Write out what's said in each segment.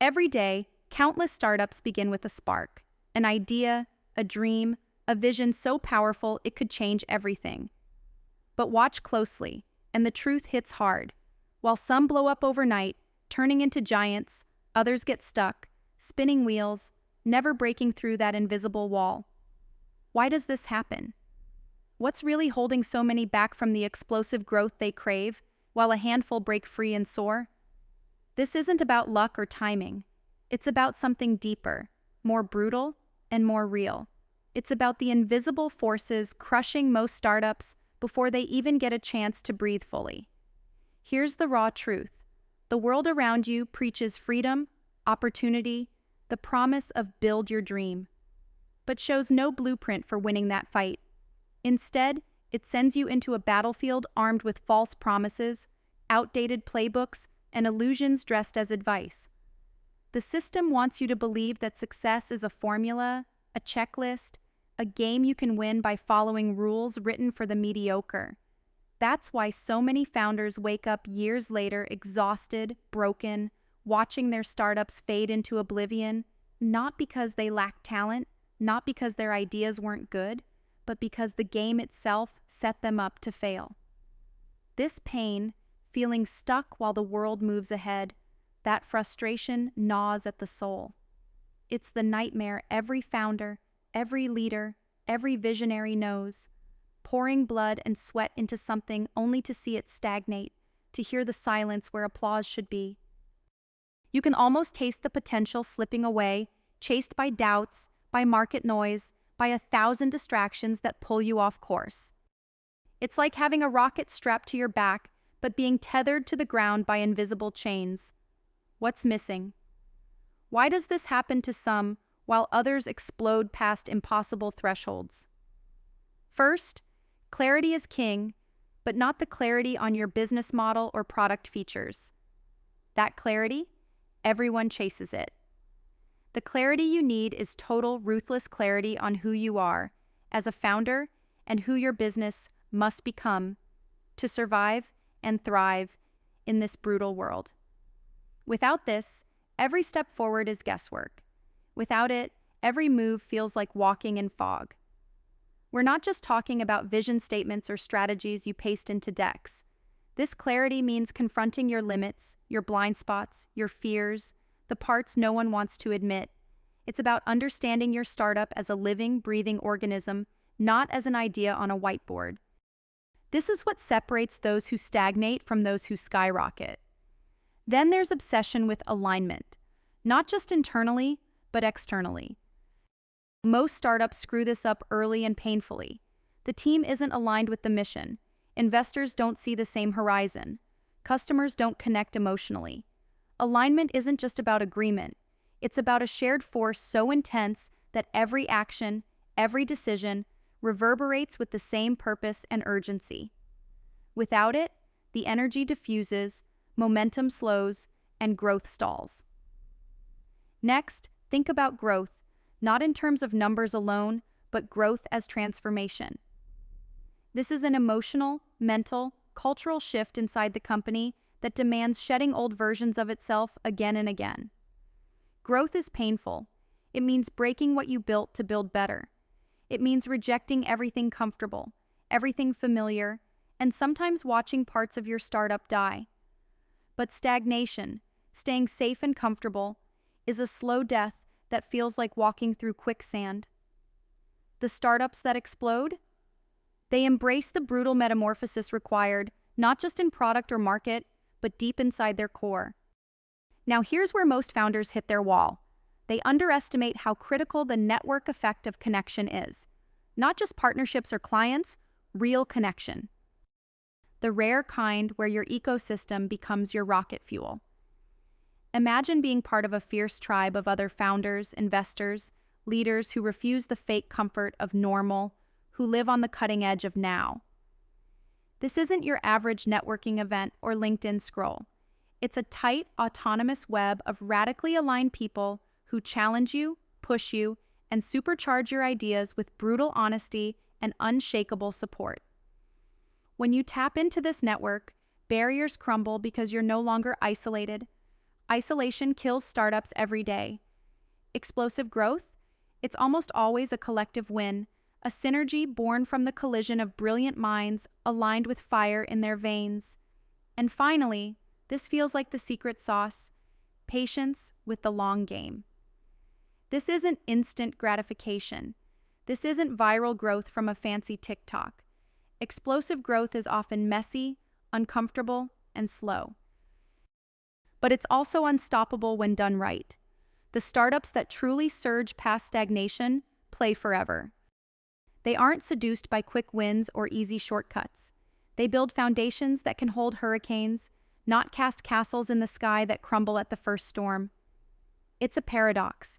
Every day, countless startups begin with a spark, an idea, a dream, a vision so powerful it could change everything. But watch closely, and the truth hits hard. While some blow up overnight, turning into giants, others get stuck, spinning wheels, never breaking through that invisible wall. Why does this happen? What's really holding so many back from the explosive growth they crave, while a handful break free and soar? This isn't about luck or timing. It's about something deeper, more brutal, and more real. It's about the invisible forces crushing most startups before they even get a chance to breathe fully. Here's the raw truth. The world around you preaches freedom, opportunity, the promise of build your dream, but shows no blueprint for winning that fight. Instead, it sends you into a battlefield armed with false promises, outdated playbooks, and illusions dressed as advice. The system wants you to believe that success is a formula, a checklist, a game you can win by following rules written for the mediocre. That's why so many founders wake up years later exhausted, broken, watching their startups fade into oblivion, not because they lack talent, not because their ideas weren't good, but because the game itself set them up to fail. This pain, feeling stuck while the world moves ahead, that frustration gnaws at the soul. It's the nightmare every founder, every leader, every visionary knows. Pouring blood and sweat into something only to see it stagnate, to hear the silence where applause should be. You can almost taste the potential slipping away, chased by doubts, by market noise, by 1,000 distractions that pull you off course. It's like having a rocket strapped to your back, but being tethered to the ground by invisible chains. What's missing? Why does this happen to some while others explode past impossible thresholds? First, clarity is king, but not the clarity on your business model or product features. That clarity, everyone chases it. The clarity you need is total, ruthless clarity on who you are as a founder and who your business must become to survive and thrive in this brutal world. Without this, every step forward is guesswork. Without it, every move feels like walking in fog. We're not just talking about vision statements or strategies you paste into decks. This clarity means confronting your limits, your blind spots, your fears, the parts no one wants to admit. It's about understanding your startup as a living, breathing organism, not as an idea on a whiteboard. This is what separates those who stagnate from those who skyrocket. Then there's obsession with alignment, not just internally, but externally. Most startups screw this up early and painfully. The team isn't aligned with the mission. Investors don't see the same horizon. Customers don't connect emotionally. Alignment isn't just about agreement. It's about a shared force so intense that every action, every decision, reverberates with the same purpose and urgency. Without it, the energy diffuses, momentum slows, and growth stalls. Next, think about growth, not in terms of numbers alone, but growth as transformation. This is an emotional, mental, cultural shift inside the company that demands shedding old versions of itself again and again. Growth is painful. It means breaking what you built to build better. It means rejecting everything comfortable, everything familiar, and sometimes watching parts of your startup die. But stagnation, staying safe and comfortable, is a slow death that feels like walking through quicksand. The startups that explode? They embrace the brutal metamorphosis required, not just in product or market, but deep inside their core. Now here's where most founders hit their wall. They underestimate how critical the network effect of connection is. Not just partnerships or clients, real connection. The rare kind where your ecosystem becomes your rocket fuel. Imagine being part of a fierce tribe of other founders, investors, leaders who refuse the fake comfort of normal, who live on the cutting edge of now. This isn't your average networking event or LinkedIn scroll. It's a tight, autonomous web of radically aligned people who challenge you, push you, and supercharge your ideas with brutal honesty and unshakable support. When you tap into this network, barriers crumble because you're no longer isolated. Isolation kills startups every day. Explosive growth? It's almost always a collective win, a synergy born from the collision of brilliant minds aligned with fire in their veins. And finally, this feels like the secret sauce: patience with the long game. This isn't instant gratification. This isn't viral growth from a fancy TikTok. Explosive growth is often messy, uncomfortable, and slow. But it's also unstoppable when done right. The startups that truly surge past stagnation play forever. They aren't seduced by quick wins or easy shortcuts. They build foundations that can hold hurricanes, not cast castles in the sky that crumble at the first storm. It's a paradox.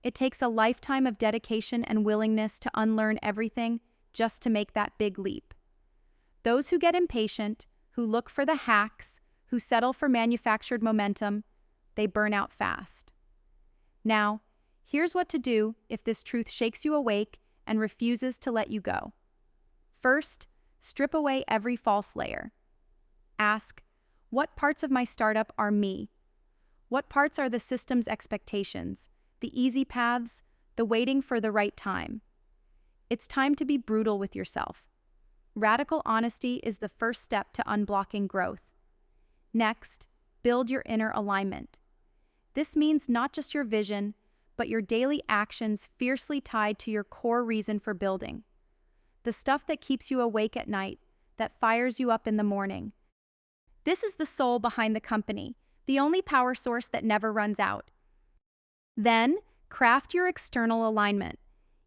It takes a lifetime of dedication and willingness to unlearn everything just to make that big leap. Those who get impatient, who look for the hacks, who settle for manufactured momentum, they burn out fast. Now, here's what to do if this truth shakes you awake and refuses to let you go. First, strip away every false layer. Ask, what parts of my startup are me? What parts are the system's expectations, the easy paths, the waiting for the right time? It's time to be brutal with yourself. Radical honesty is the first step to unblocking growth. Next, build your inner alignment. This means not just your vision, but your daily actions fiercely tied to your core reason for building. The stuff that keeps you awake at night, that fires you up in the morning. This is the soul behind the company, the only power source that never runs out. Then, craft your external alignment.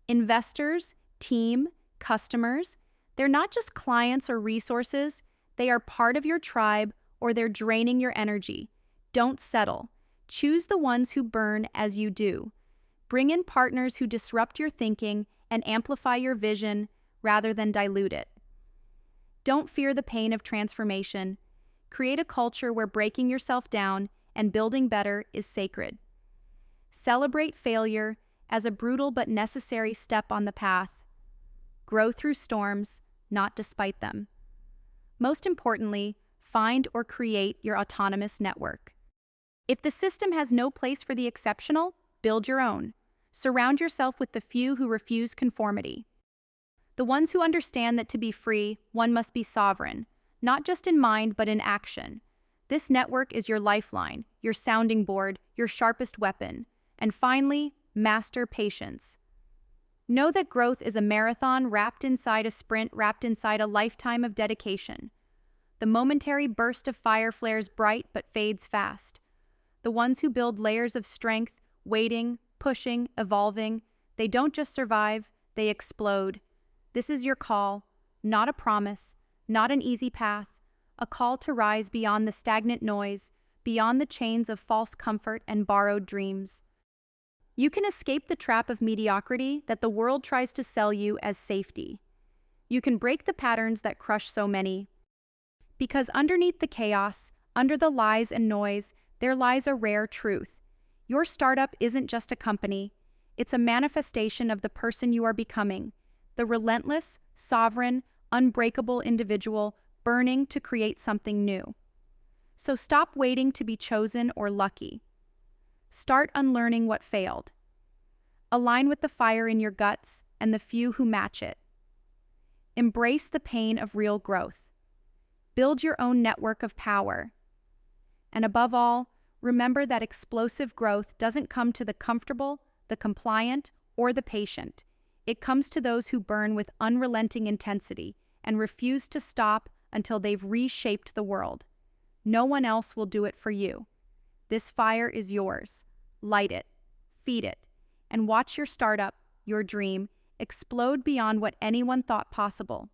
Investors, team, customers, they're not just clients or resources, they are part of your tribe or they're draining your energy. Don't settle. Choose the ones who burn as you do. Bring in partners who disrupt your thinking and amplify your vision rather than dilute it. Don't fear the pain of transformation. Create a culture where breaking yourself down and building better is sacred. Celebrate failure as a brutal but necessary step on the path. Grow through storms, not despite them. Most importantly, find or create your autonomous network. If the system has no place for the exceptional, build your own. Surround yourself with the few who refuse conformity. The ones who understand that to be free, one must be sovereign, not just in mind but in action. This network is your lifeline, your sounding board, your sharpest weapon. And finally, master patience. Know that growth is a marathon wrapped inside a sprint, wrapped inside a lifetime of dedication. The momentary burst of fire flares bright but fades fast. The ones who build layers of strength, waiting, pushing, evolving, they don't just survive, they explode. This is your call, not a promise, not an easy path, a call to rise beyond the stagnant noise, beyond the chains of false comfort and borrowed dreams. You can escape the trap of mediocrity that the world tries to sell you as safety. You can break the patterns that crush so many. Because underneath the chaos, under the lies and noise, there lies a rare truth. Your startup isn't just a company. It's a manifestation of the person you are becoming, the relentless, sovereign, unbreakable individual burning to create something new. So stop waiting to be chosen or lucky. Start unlearning what failed. Align with the fire in your guts and the few who match it. Embrace the pain of real growth. Build your own network of power. And above all, remember that explosive growth doesn't come to the comfortable, the compliant, or the patient. It comes to those who burn with unrelenting intensity and refuse to stop until they've reshaped the world. No one else will do it for you. This fire is yours. Light it, feed it, and watch your startup, your dream, explode beyond what anyone thought possible.